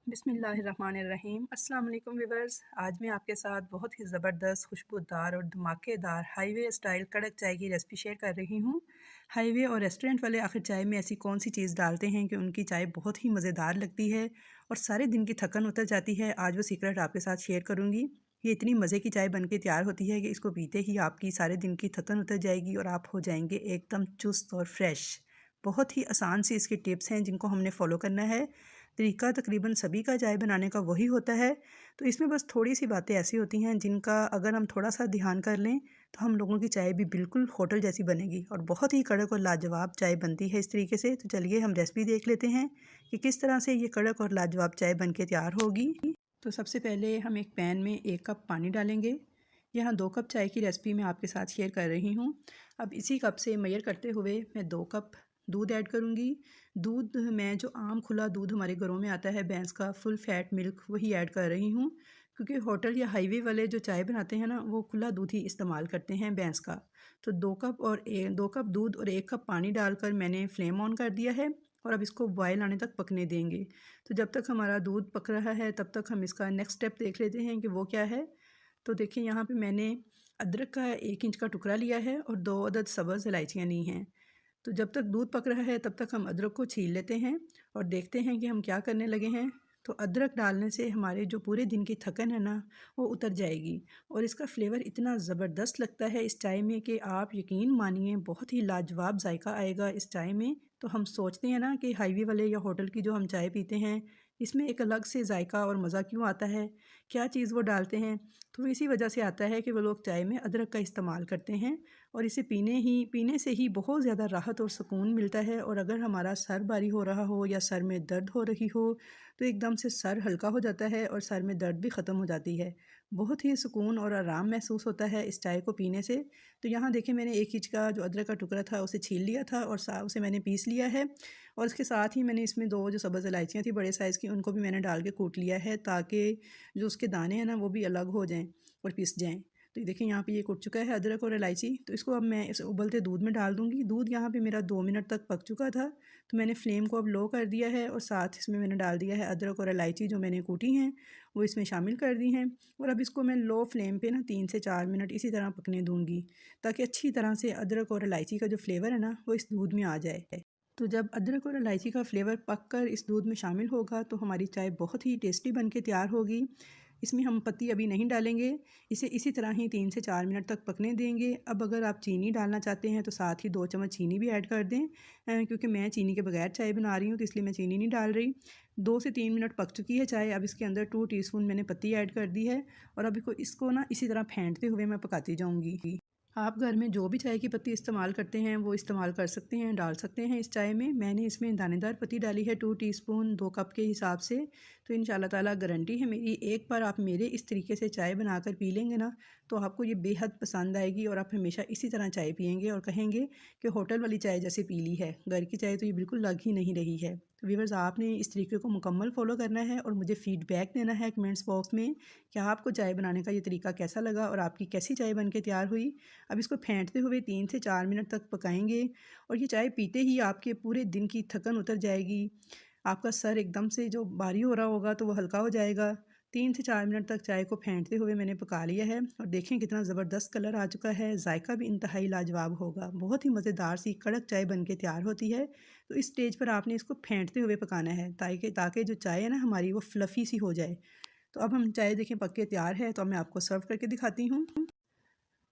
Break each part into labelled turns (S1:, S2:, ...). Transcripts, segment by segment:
S1: बिस्मिल्लाहिर्रहमानिर्रहीम। अस्सलाम वालेकुम व्यूअर्स। आज मैं आपके साथ बहुत ही ज़बरदस्त खुशबूदार और धमाकेदार हाईवे स्टाइल कड़क चाय की रेसिपी शेयर कर रही हूँ। हाईवे और रेस्टोरेंट वाले आखिर चाय में ऐसी कौन सी चीज़ डालते हैं कि उनकी चाय बहुत ही मज़ेदार लगती है और सारे दिन की थकन उतर जाती है। आज वो सीक्रेट आपके साथ शेयर करूँगी। ये इतनी मज़े की चाय बन के तैयार होती है कि इसको पीते ही आपकी सारे दिन की थकन उतर जाएगी और आप हो जाएंगे एकदम चुस्त और फ्रेश। बहुत ही आसान सी इसकी टिप्स हैं जिनको हमने फॉलो करना है। तरीका तकरीबन सभी का चाय बनाने का वही होता है, तो इसमें बस थोड़ी सी बातें ऐसी होती हैं जिनका अगर हम थोड़ा सा ध्यान कर लें तो हम लोगों की चाय भी बिल्कुल होटल जैसी बनेगी और बहुत ही कड़क और लाजवाब चाय बनती है इस तरीके से। तो चलिए हम रेसिपी देख लेते हैं कि किस तरह से ये कड़क और लाजवाब चाय बन के तैयार होगी। तो सबसे पहले हम एक पैन में 1 कप पानी डालेंगे। यहाँ 2 कप चाय की रेसिपी मैं आपके साथ शेयर कर रही हूँ। अब इसी कप से मेजर करते हुए मैं 2 कप दूध ऐड करूँगी। दूध मैं जो आम खुला दूध हमारे घरों में आता है भैंस का, फुल फैट मिल्क, वही ऐड कर रही हूँ, क्योंकि होटल या हाईवे वाले जो चाय बनाते हैं ना वो खुला दूध ही इस्तेमाल करते हैं भैंस का। तो 2 कप दूध और 1 कप पानी डालकर मैंने फ्लेम ऑन कर दिया है और अब इसको बॉयल आने तक पकने देंगे। तो जब तक हमारा दूध पक रहा है तब तक हम इसका नेक्स्ट स्टेप देख लेते हैं कि वो क्या है। तो देखिए यहाँ पे मैंने अदरक का 1 इंच का टुकड़ा लिया है और 2 अदद सब्ज़ इलायचियाँ ली हैं। तो जब तक दूध पक रहा है तब तक हम अदरक को छील लेते हैं और देखते हैं कि हम क्या करने लगे हैं। तो अदरक डालने से हमारे जो पूरे दिन की थकन है ना वो उतर जाएगी और इसका फ्लेवर इतना ज़बरदस्त लगता है इस चाय में कि आप यकीन मानिए बहुत ही लाजवाब जायका आएगा इस चाय में। तो हम सोचते हैं ना कि हाईवे वाले या होटल की जो हम चाय पीते हैं इसमें एक अलग से जायका और मज़ा क्यों आता है, क्या चीज़ वो डालते हैं। तो इसी वजह से आता है कि वो लोग चाय में अदरक का इस्तेमाल करते हैं और इसे पीने से ही बहुत ज़्यादा राहत और सुकून मिलता है। और अगर हमारा सर भारी हो रहा हो या सर में दर्द हो रही हो तो एकदम से सर हल्का हो जाता है और सर में दर्द भी ख़त्म हो जाती है। बहुत ही सुकून और आराम महसूस होता है इस चाय को पीने से। तो यहाँ देखिए मैंने 1 इंच का जो अदरक का टुकड़ा था उसे छील लिया था और उसे मैंने पीस लिया है और इसके साथ ही मैंने इसमें 2 जो सब्ज़ इलायचियाँ थी बड़े साइज़ की उनको भी मैंने डाल के कूट लिया है ताकि जो उसके दाने हैं ना वो भी अलग हो जाएँ और पिस जाएँ। तो ये देखिए यहाँ पे ये कुट चुका है अदरक और इलायची। तो इसको अब मैं इस उबलते दूध में डाल दूँगी। दूध यहाँ पे मेरा 2 मिनट तक पक चुका था। तो मैंने फ्लेम को अब लो कर दिया है और साथ इसमें मैंने डाल दिया है अदरक और इलायची जो मैंने कूटी हैं वो इसमें शामिल कर दी हैं। और अब इसको मैं लो फ्लेम पे ना 3 से 4 मिनट इसी तरह पकने दूँगी ताकि अच्छी तरह से अदरक और इलायची का जो फ्लेवर है ना वो इस दूध में आ जाए। तो जब अदरक और इलायची का फ्लेवर पककर इस दूध में शामिल होगा तो हमारी चाय बहुत ही टेस्टी बन के तैयार होगी। इसमें हम पत्ती अभी नहीं डालेंगे, इसे इसी तरह ही 3 से 4 मिनट तक पकने देंगे। अब अगर आप चीनी डालना चाहते हैं तो साथ ही 2 चम्मच चीनी भी ऐड कर दें। क्योंकि मैं चीनी के बगैर चाय बना रही हूँ तो इसलिए मैं चीनी नहीं डाल रही। 2 से 3 मिनट पक चुकी है चाय। अब इसके अंदर 2 टीस्पून मैंने पत्ती ऐड कर दी है और अब इसको ना इसी तरह फेंटते हुए मैं पकाती जाऊँगी। आप घर में जो भी चाय की पत्ती इस्तेमाल करते हैं वो इस्तेमाल कर सकते हैं, डाल सकते हैं इस चाय में। मैंने इसमें दानेदार पत्ती डाली है 2 टीस्पून 2 कप के हिसाब से। तो इंशाल्लाह ताला गारंटी है मेरी, एक बार आप मेरे इस तरीके से चाय बनाकर पी लेंगे ना तो आपको ये बेहद पसंद आएगी और आप हमेशा इसी तरह चाय पियेंगे और कहेंगे कि होटल वाली चाय जैसे पी ली है। घर की चाय तो ये बिल्कुल लग ही नहीं रही है। तो व्यूअर्स आपने इस तरीके को मुकम्मल फ़ॉलो करना है और मुझे फ़ीडबैक देना है कमेंट्स बॉक्स में कि आपको चाय बनाने का ये तरीका कैसा लगा और आपकी कैसी चाय बन के तैयार हुई। अब इसको फेंटते हुए 3 से 4 मिनट तक पकाएंगे और ये चाय पीते ही आपके पूरे दिन की थकन उतर जाएगी। आपका सर एकदम से जो भारी हो रहा होगा तो वो हल्का हो जाएगा। 3 से 4 मिनट तक चाय को फेंटते हुए मैंने पका लिया है और देखें कितना ज़बरदस्त कलर आ चुका है। जायका भी इंतहाई लाजवाब होगा। बहुत ही मज़ेदार सी कड़क चाय बन के तैयार होती है। तो इस स्टेज पर आपने इसको फेंटते हुए पकाना है ताकि जो चाय है ना हमारी वो फ्लफ़ी सी हो जाए। तो अब हम चाय देखें पक के तैयार है तो अब मैं आपको सर्व करके दिखाती हूँ।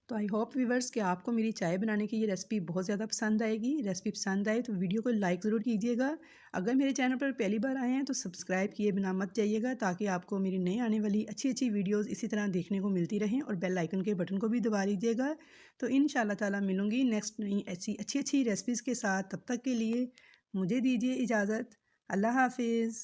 S1: तो आई होप व्यूवर्स कि आपको मेरी चाय बनाने की ये रेसिपी बहुत ज़्यादा पसंद आएगी। रेसिपी पसंद आए तो वीडियो को लाइक ज़रूर कीजिएगा। अगर मेरे चैनल पर पहली बार आए हैं तो सब्सक्राइब किए बिना मत जाइएगा ताकि आपको मेरी नई आने वाली अच्छी अच्छी वीडियोस इसी तरह देखने को मिलती रहें और बेल आइकन के बटन को भी दबा लीजिएगा। तो इंशाल्लाह ताला मिलूँगी नेक्स्ट नई ऐसी अच्छी अच्छी रेसिपीज़ के साथ। तब तक के लिए मुझे दीजिए इजाज़त। अल्लाह हाफिज़।